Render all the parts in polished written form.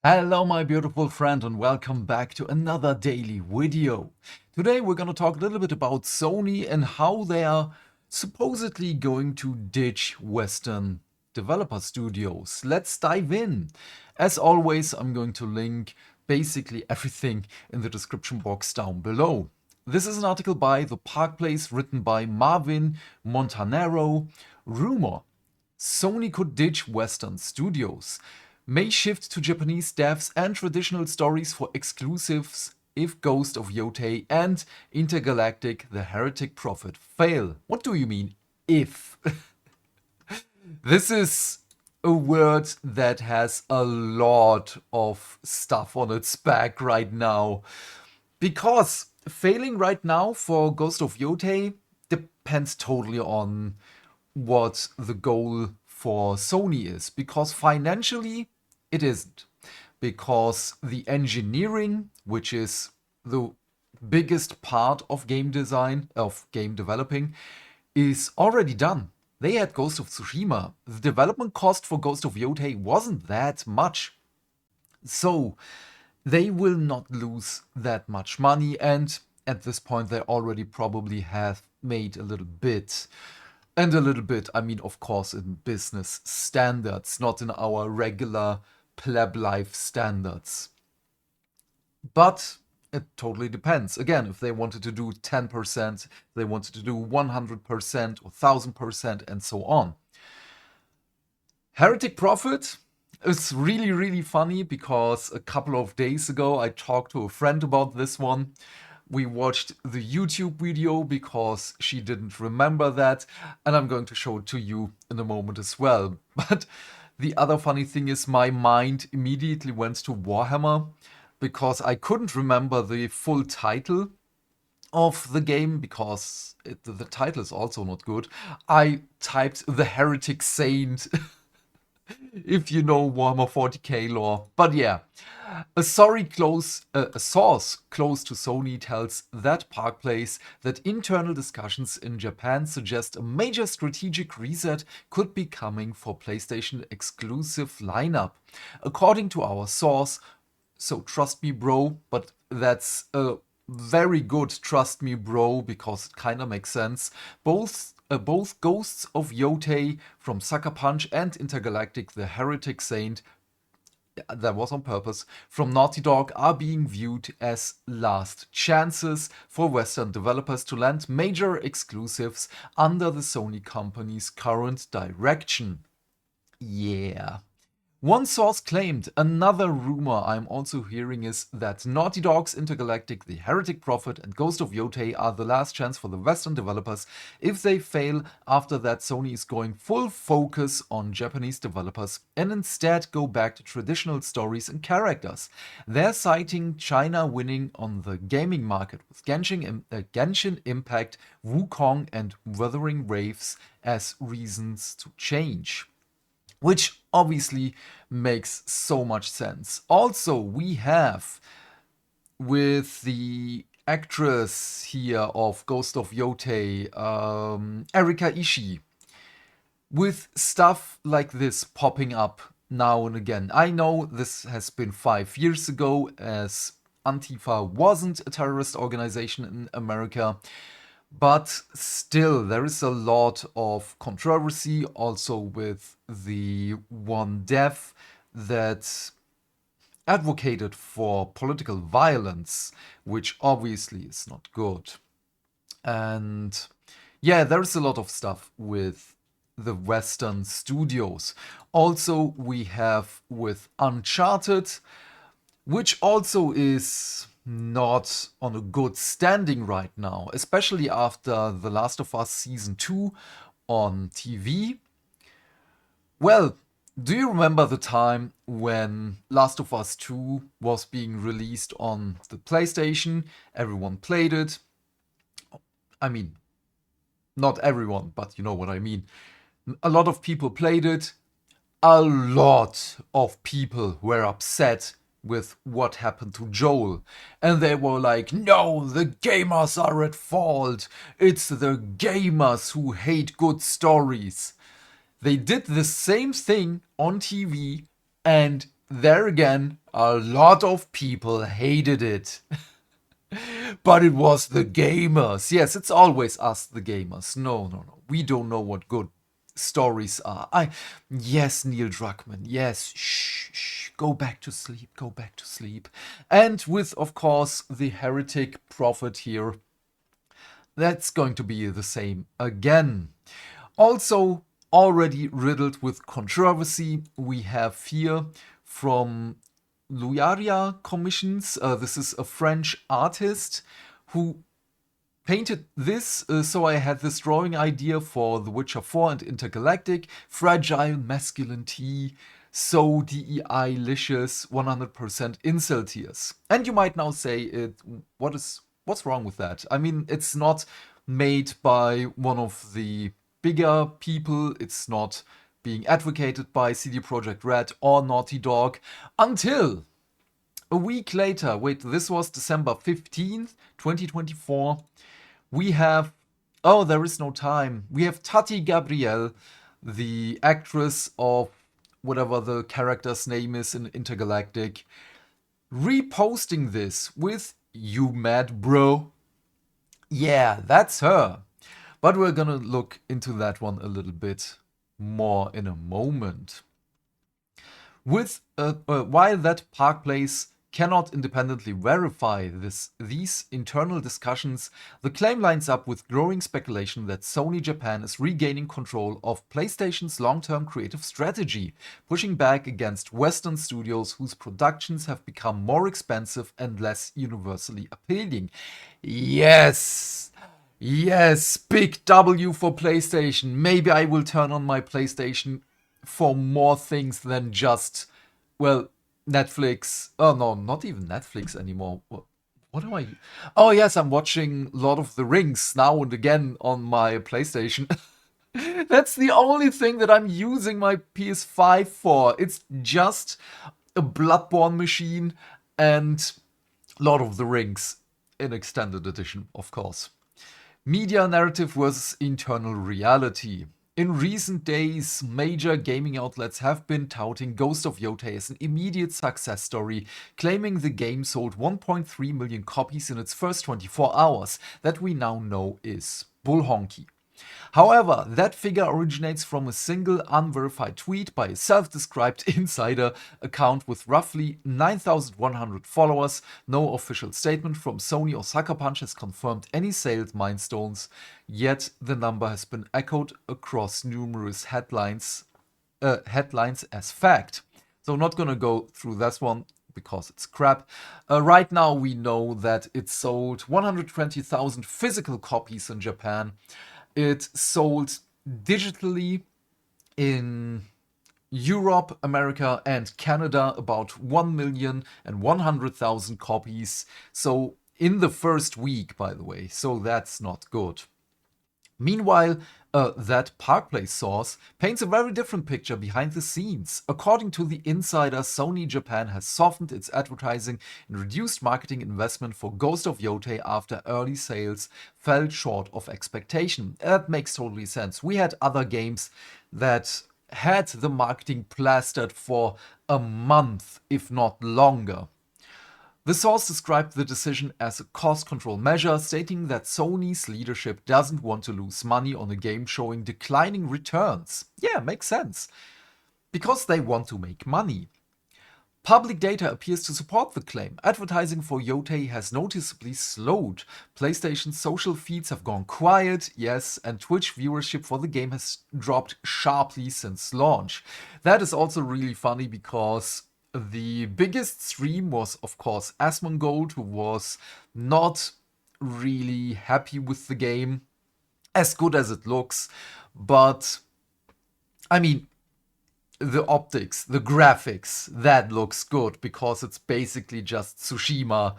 Hello my beautiful friend and welcome back to another daily video. Today we're gonna talk a little bit about Sony and how they are supposedly going to ditch Western developer studios. Let's dive in. As always, I'm going to link basically everything in the description box down below. This is an article by The Park Place written by Marvin Montanaro. Rumor: Sony could ditch Western studios, may shift to Japanese devs and traditional stories for exclusives if Ghost of Yotei and Intergalactic: The Heretic Prophet fail. What do you mean, if? This is a word that has a lot of stuff on its back right now. Because failing right now for Ghost of Yotei depends totally on what the goal for Sony is. Because financially, it isn't. Because the engineering, which is the biggest part of game design, of game developing, is already done. They had Ghost of Tsushima. The development cost for Ghost of Yotei wasn't that much. So they will not lose that much money, and at this point they already probably have made a little bit. And a little bit, I mean, of course, in business standards, not in our regular pleb life standards. But it totally depends. Again, if they wanted to do 10%, they wanted to do 100% or 1000% and so on. Heretic Prophet is really, really funny because a couple of days ago I talked to a friend about this one. We watched the YouTube video because she didn't remember that, and I'm going to show it to you in a moment as well. But the other funny thing is my mind immediately went to Warhammer because I couldn't remember the full title of the game because the title is also not good. I typed The Heretic Saint if you know Warhammer 40k lore. But yeah, a source close to Sony tells that Park Place that internal discussions in Japan suggest a major strategic reset could be coming for PlayStation exclusive lineup. According to our source, so trust me bro, but that's a very good trust me bro because it kind of makes sense. Both Ghosts of Yotei from Sucker Punch and Intergalactic: The Heretic Saint, that was on purpose, from Naughty Dog are being viewed as last chances for Western developers to land major exclusives under the Sony company's current direction. Yeah. One source claimed. Another rumor I'm also hearing is that Naughty Dog's Intergalactic: The Heretic Prophet and Ghost of Yotei are the last chance for the Western developers. If they fail, after that Sony is going full focus on Japanese developers and instead go back to traditional stories and characters. They're citing China winning on the gaming market with Genshin Impact, Wukong and Wuthering Waves as reasons to change. Which obviously makes so much sense. Also, we have with the actress here of Ghost of Yotei, Erika Ishii, with stuff like this popping up now and again. I know this has been 5 years ago, as Antifa wasn't a terrorist organization in America. But still, there is a lot of controversy also with the one dev that advocated for political violence, which obviously is not good. And yeah, there's a lot of stuff with the Western studios. Also, we have with Uncharted, which also is not on a good standing right now, especially after The Last of Us Season 2 on TV. Well, do you remember the time when Last of Us 2 was being released on the PlayStation? Everyone played it. I mean, not everyone, but you know what I mean. A lot of people played it. A lot of people were upset with what happened to Joel. And they were like, no, the gamers are at fault. It's the gamers who hate good stories. They did the same thing on TV and there again, a lot of people hated it. But it was the gamers. Yes, it's always us, the gamers. No, no, no. We don't know what good stories are. Yes, Neil Druckmann. Yes, shh, shh. Go back to sleep. Go back to sleep. And with, of course, the heretic prophet here, that's going to be the same again. Also, already riddled with controversy, we have here from Luaria Commissions. This is a French artist who painted this, so I had this drawing idea for The Witcher 4 and Intergalactic. Fragile masculine tea, so DEI-licious, 100% incel tears. And you might now say, what's wrong with that? I mean, it's not made by one of the bigger people, it's not being advocated by CD Projekt Red or Naughty Dog, until a week later, wait, this was December 15th, 2024, we have, oh, there is no time. We have Tati Gabrielle, the actress of whatever the character's name is in Intergalactic, reposting this with "You mad, bro?" Yeah, that's her. But we're gonna look into that one a little bit more in a moment. While that Park Place cannot independently verify these internal discussions, the claim lines up with growing speculation that Sony Japan is regaining control of PlayStation's long-term creative strategy, pushing back against Western studios whose productions have become more expensive and less universally appealing. Yes! Yes, big W for PlayStation. Maybe I will turn on my PlayStation for more things than just, well, Netflix. Oh no, not even Netflix anymore. What am I? Oh yes, I'm watching Lord of the Rings now and again on my PlayStation. That's the only thing that I'm using my PS5 for. It's just a Bloodborne machine and Lord of the Rings in extended edition, of course. Media narrative versus internal reality. In recent days, major gaming outlets have been touting Ghost of Yotei as an immediate success story, claiming the game sold 1.3 million copies in its first 24 hours, that we now know is bullhonky. However, that figure originates from a single unverified tweet by a self-described insider account with roughly 9,100 followers. No official statement from Sony or Sucker Punch has confirmed any sales milestones, yet the number has been echoed across numerous headlines as fact. So not gonna go through this one because it's crap. Right now we know that it sold 120,000 physical copies in Japan. It sold digitally in Europe, America, and Canada about 1,100,000 copies. So in the first week, by the way. So that's not good. Meanwhile, that Park Place source paints a very different picture behind the scenes. According to the insider, Sony Japan has softened its advertising and reduced marketing investment for Ghost of Yotei after early sales fell short of expectation. That makes totally sense. We had other games that had the marketing plastered for a month, if not longer. The source described the decision as a cost control measure, stating that Sony's leadership doesn't want to lose money on a game showing declining returns. Yeah, makes sense. Because they want to make money. Public data appears to support the claim. Advertising for Yotei has noticeably slowed. PlayStation's social feeds have gone quiet, yes, and Twitch viewership for the game has dropped sharply since launch. That is also really funny because the biggest stream was, of course, Asmongold, who was not really happy with the game, as good as it looks. But, I mean, the optics, the graphics, that looks good because it's basically just Tsushima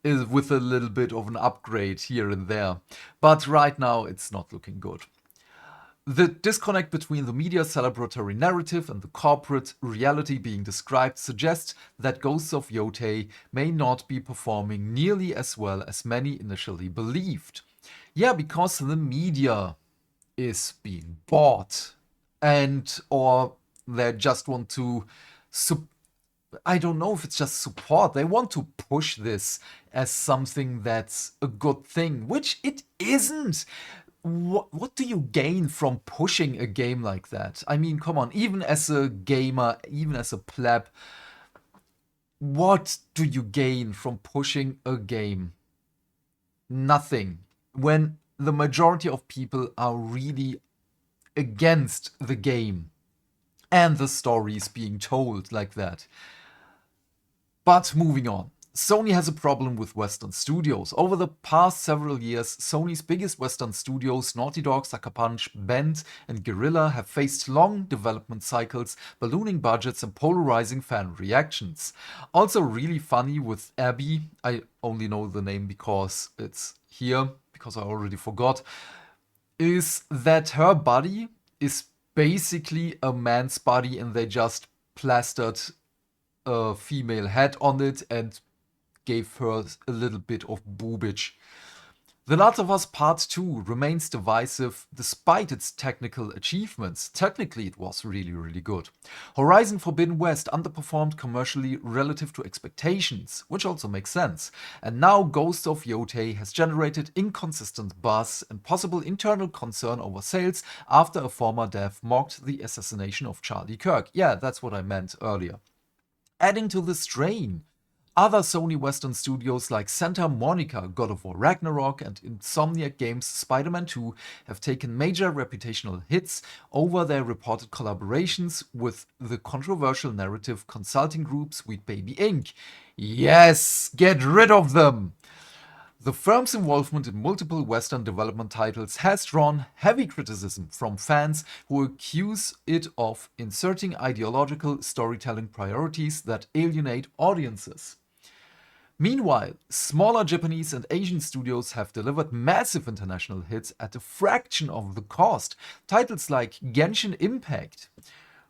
with a little bit of an upgrade here and there. But right now, it's not looking good. The disconnect between the media celebratory narrative and the corporate reality being described suggests that Ghosts of Yotei may not be performing nearly as well as many initially believed. Yeah, because the media is being bought, and or they just want to I don't know if it's just support. They want to push this as something that's a good thing, which it isn't. What do you gain from pushing a game like that? I mean, come on, even as a gamer, even as a pleb, what do you gain from pushing a game? Nothing. When the majority of people are really against the game and the stories being told like that. But moving on. Sony has a problem with Western studios. Over the past several years, Sony's biggest Western studios, Naughty Dog, Sucker Punch, Bend, and Guerrilla, have faced long development cycles, ballooning budgets, and polarizing fan reactions. Also, really funny with Abby, I only know the name because it's here, because I already forgot, is that her body is basically a man's body and they just plastered a female head on it and gave her a little bit of boobage. The Last of Us Part 2 remains divisive despite its technical achievements. Technically, it was really, really good. Horizon Forbidden West underperformed commercially relative to expectations, which also makes sense. And now Ghost of Yotei has generated inconsistent buzz and possible internal concern over sales after a former dev mocked the assassination of Charlie Kirk. Yeah, that's what I meant earlier. Adding to the strain, other Sony Western studios like Santa Monica, God of War Ragnarok, and Insomniac Games' Spider-Man 2 have taken major reputational hits over their reported collaborations with the controversial narrative consulting group Sweet Baby Inc. Yes, get rid of them! The firm's involvement in multiple Western development titles has drawn heavy criticism from fans who accuse it of inserting ideological storytelling priorities that alienate audiences. Meanwhile, smaller Japanese and Asian studios have delivered massive international hits at a fraction of the cost. Titles like Genshin Impact,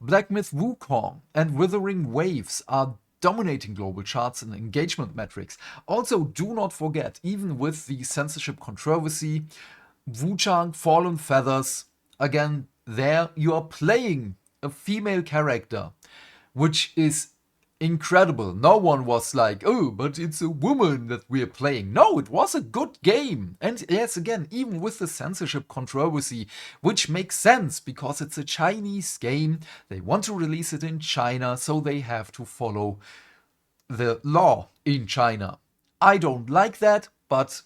Black Myth Wukong, and Withering Waves are dominating global charts and engagement metrics. Also, do not forget, even with the censorship controversy, Wuchang Fallen Feathers, again, there you are playing a female character, which is incredible. No one was like, oh, but it's a woman that we're playing. No, it was a good game. And yes, again, even with the censorship controversy, which makes sense because it's a Chinese game, they want to release it in China, so they have to follow the law in China. I don't like that, but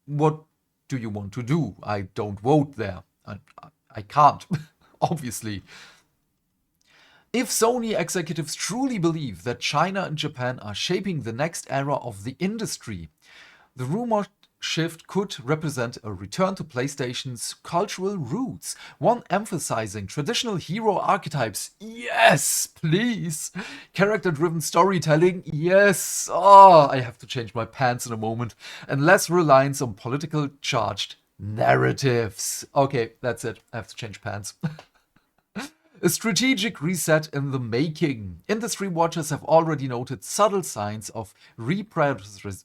what do you want to do? I don't vote there. I can't, obviously. If Sony executives truly believe that China and Japan are shaping the next era of the industry, the rumored shift could represent a return to PlayStation's cultural roots, one emphasizing traditional hero archetypes. Yes, please. Character-driven storytelling. Yes. Oh, I have to change my pants in a moment. And less reliance on political charged narratives. Okay, that's it. I have to change pants. A strategic reset in the making. Industry watchers have already noted subtle signs of reprioritization.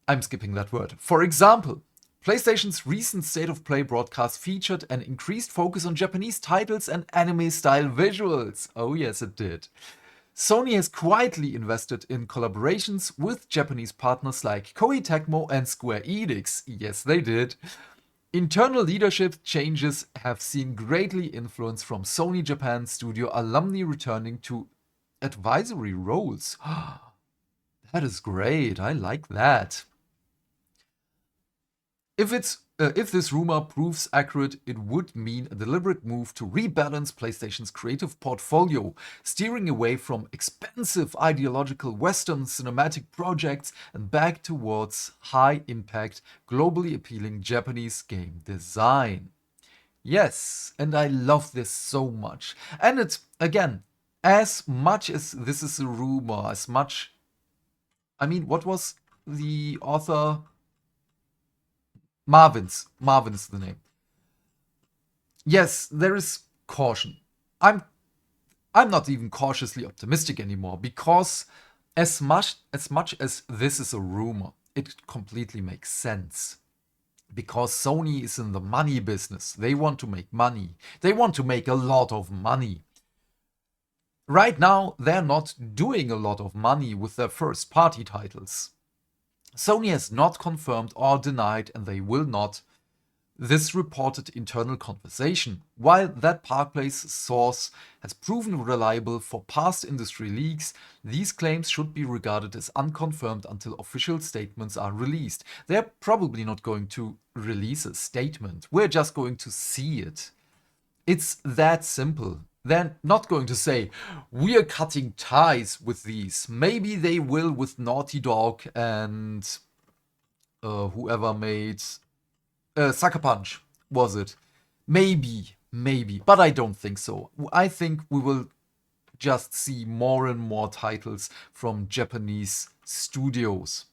I'm skipping that word. For example, PlayStation's recent State of Play broadcast featured an increased focus on Japanese titles and anime-style visuals. Oh yes, it did. Sony has quietly invested in collaborations with Japanese partners like Koei Tecmo and Square Enix. Yes, they did. Internal leadership changes have seen greatly influence from Sony Japan studio alumni returning to advisory roles. That is great. I like that. If this rumor proves accurate, it would mean a deliberate move to rebalance PlayStation's creative portfolio, steering away from expensive ideological Western cinematic projects and back towards high-impact, globally appealing Japanese game design. Yes, and I love this so much. And it's, again, as much as this is a rumor, as much... I mean, what was the author? Marvin's the name. Yes, there is caution. I'm not even cautiously optimistic anymore because as much as this is a rumor, it completely makes sense. Because Sony is in the money business. They want to make money. They want to make a lot of money. Right now, they're not doing a lot of money with their first party titles. Sony has not confirmed or denied, and they will not, this reported internal conversation. While that Park Place source has proven reliable for past industry leaks, these claims should be regarded as unconfirmed until official statements are released. They're probably not going to release a statement. We're just going to see it. It's that simple. They're not going to say, we are cutting ties with these. Maybe they will with Naughty Dog and whoever made Sucker Punch, was it? Maybe, but I don't think so. I think we will just see more and more titles from Japanese studios.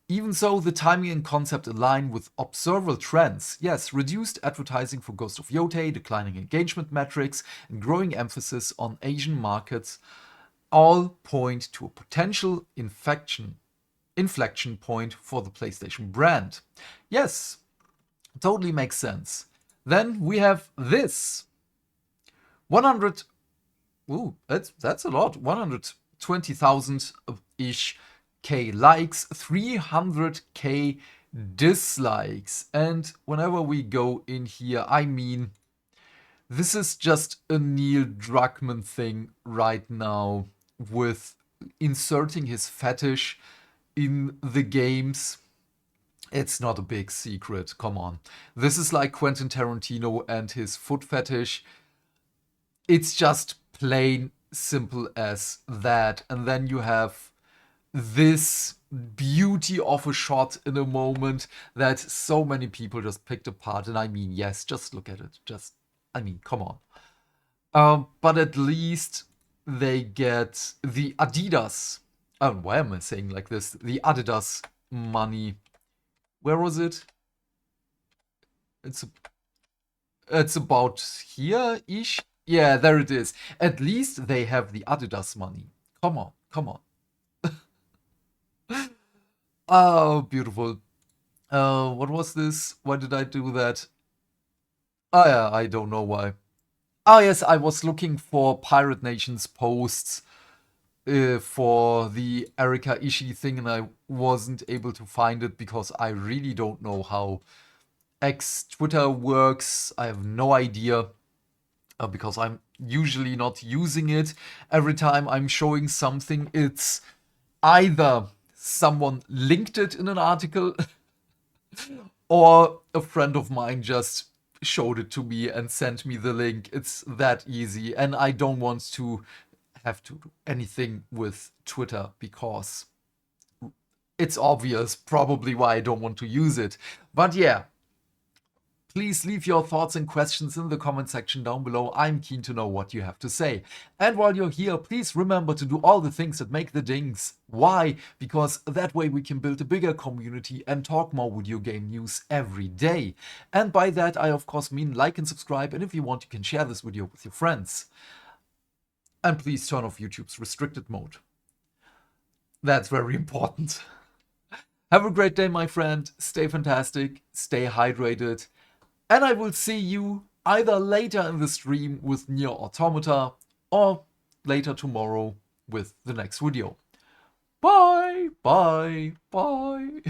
Even so, the timing and concept align with observable trends. Yes, reduced advertising for Ghost of Yotei, declining engagement metrics, and growing emphasis on Asian markets all point to a potential inflection point for the PlayStation brand. Yes, totally makes sense. Then we have this. 100. Ooh, that's a lot. 120,000-ish K likes, 300K dislikes. And whenever we go in here, I mean, this is just a Neil Druckmann thing right now with inserting his fetish in the games. It's not a big secret, come on. This is like Quentin Tarantino and his foot fetish. It's just plain simple as that. And then you have this beauty of a shot in a moment that so many people just picked apart. And I mean, yes, just look at it. Come on. But at least they get the Adidas. Why am I saying like this? The Adidas money. Where was it? It's about here-ish. Yeah, there it is. At least they have the Adidas money. Come on. Oh, beautiful. What was this? Why did I do that? Oh yeah, I don't know why. Oh yes, I was looking for Pirate Nation's posts for the Erika Ishii thing, and I wasn't able to find it because I really don't know how X Twitter works. I have no idea because I'm usually not using it. Every time I'm showing something, it's either someone linked it in an article or a friend of mine just showed it to me and sent me the link. It's that easy, and I don't want to have to do anything with Twitter because it's obvious probably why I don't want to use it. But yeah, please leave your thoughts and questions in the comment section down below. I'm keen to know what you have to say. And while you're here, please remember to do all the things that make the dings. Why? Because that way we can build a bigger community and talk more video game news every day. And by that I of course mean like and subscribe, and if you want you can share this video with your friends. And please turn off YouTube's restricted mode. That's very important. Have a great day, my friend. Stay fantastic, stay hydrated, and I will see you either later in the stream with Nier Automata or later tomorrow with the next video. Bye, bye, bye.